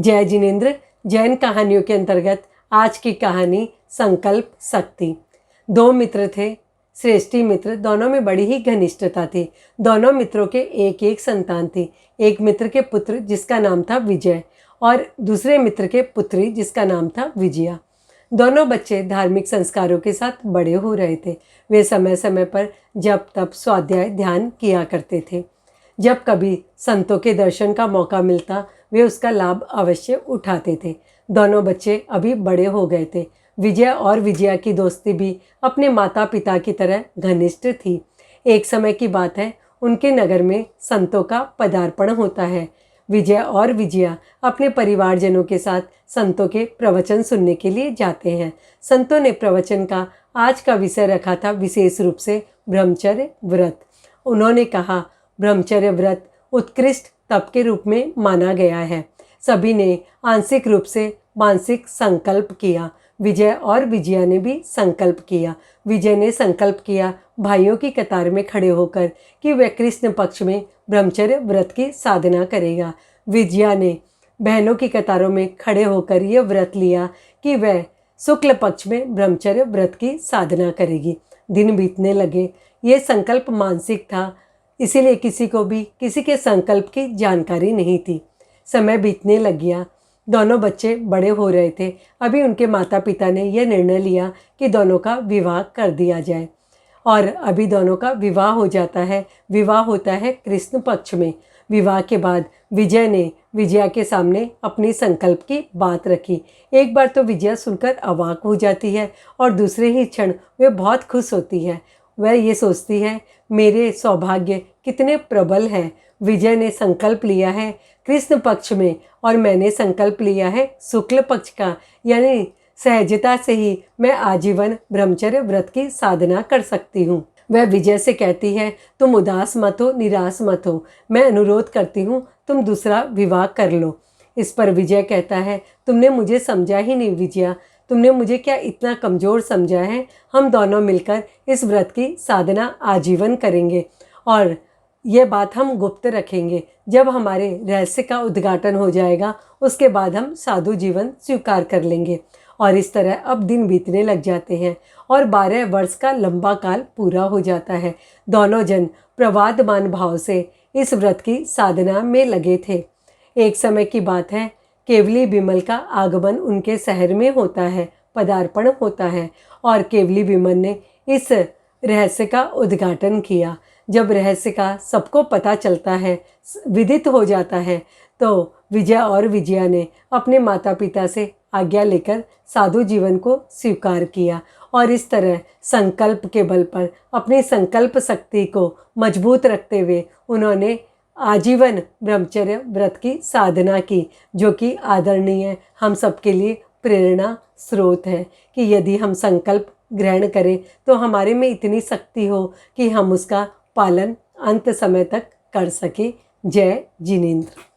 जय जिनेंद्र जैन कहानियों के अंतर्गत आज की कहानी संकल्प शक्ति। दो मित्र थे, श्रेष्ठी मित्र। दोनों में बड़ी ही घनिष्ठता थी। दोनों मित्रों के एक एक संतान थी। एक मित्र के पुत्र जिसका नाम था विजय और दूसरे मित्र के पुत्री जिसका नाम था विजया। दोनों बच्चे धार्मिक संस्कारों के साथ बड़े हो रहे थे। वे समय समय पर जप तप स्वाध्याय ध्यान किया करते थे। जब कभी संतों के दर्शन का मौका मिलता वे उसका लाभ अवश्य उठाते थे। दोनों बच्चे अभी बड़े हो गए थे। विजय और विजया की दोस्ती भी अपने माता पिता की तरह घनिष्ठ थी। एक समय की बात है, उनके नगर में संतों का पदार्पण होता है। विजय और विजया अपने परिवारजनों के साथ संतों के प्रवचन सुनने के लिए जाते हैं। संतों ने प्रवचन का आज का विषय रखा था विशेष रूप से ब्रह्मचर्य व्रत। उन्होंने कहा, ब्रह्मचर्य व्रत उत्कृष्ट तप के रूप में माना गया है। सभी ने आंशिक रूप से मानसिक संकल्प किया। विजय और विजया ने भी संकल्प किया। विजय ने संकल्प किया भाइयों की कतार में खड़े होकर कि वह कृष्ण पक्ष में ब्रह्मचर्य व्रत की साधना करेगा। विजया ने बहनों की कतारों में खड़े होकर यह व्रत लिया कि वह शुक्ल पक्ष में ब्रह्मचर्य व्रत की साधना करेगी। दिन बीतने लगे। ये संकल्प मानसिक था, इसीलिए किसी को भी किसी के संकल्प की जानकारी नहीं थी। समय बीतने लग गया। दोनों बच्चे बड़े हो रहे थे। अभी उनके माता पिता ने यह निर्णय लिया कि दोनों का विवाह कर दिया जाए और अभी दोनों का विवाह हो जाता है। विवाह होता है कृष्ण पक्ष में। विवाह के बाद विजय ने विजया के सामने अपनी संकल्प की बात रखी। एक बार तो विजया सुनकर अवाक हो जाती है और दूसरे ही क्षण वे बहुत खुश होती है। वह ये सोचती है, मेरे सौभाग्य कितने प्रबल हैं। विजय ने संकल्प लिया है कृष्ण पक्ष में और मैंने संकल्प लिया है शुक्ल पक्ष का, यानी सहजता से ही मैं आजीवन ब्रह्मचर्य व्रत की साधना कर सकती हूँ। वह विजय से कहती है, तुम उदास मत हो, निराश मत हो। मैं अनुरोध करती हूँ तुम दूसरा विवाह कर लो। इस पर विजय कहता है, तुमने मुझे समझा ही नहीं विजया। तुमने मुझे क्या इतना कमज़ोर समझा है? हम दोनों मिलकर इस व्रत की साधना आजीवन करेंगे और ये बात हम गुप्त रखेंगे। जब हमारे रहस्य का उद्घाटन हो जाएगा उसके बाद हम साधु जीवन स्वीकार कर लेंगे। और इस तरह अब दिन बीतने लग जाते हैं और 12 वर्ष का लंबा काल पूरा हो जाता है। दोनों जन प्रवादमान भाव से इस व्रत की साधना में लगे थे। एक समय की बात है, केवली विमल का आगमन उनके शहर में होता है, पदार्पण होता है और केवली विमल ने इस रहस्य का उद्घाटन किया। जब रहस्य का सबको पता चलता है, विदित हो जाता है, तो विजय और विजया ने अपने माता पिता से आज्ञा लेकर साधु जीवन को स्वीकार किया और इस तरह संकल्प के बल पर अपनी संकल्प शक्ति को मजबूत रखते हुए उन्होंने आजीवन ब्रह्मचर्य व्रत की साधना की, जो कि आदरणीय हम सबके लिए प्रेरणा स्रोत है कि यदि हम संकल्प ग्रहण करें तो हमारे में इतनी शक्ति हो कि हम उसका पालन अंत समय तक कर सके। जय जिनेंद्र।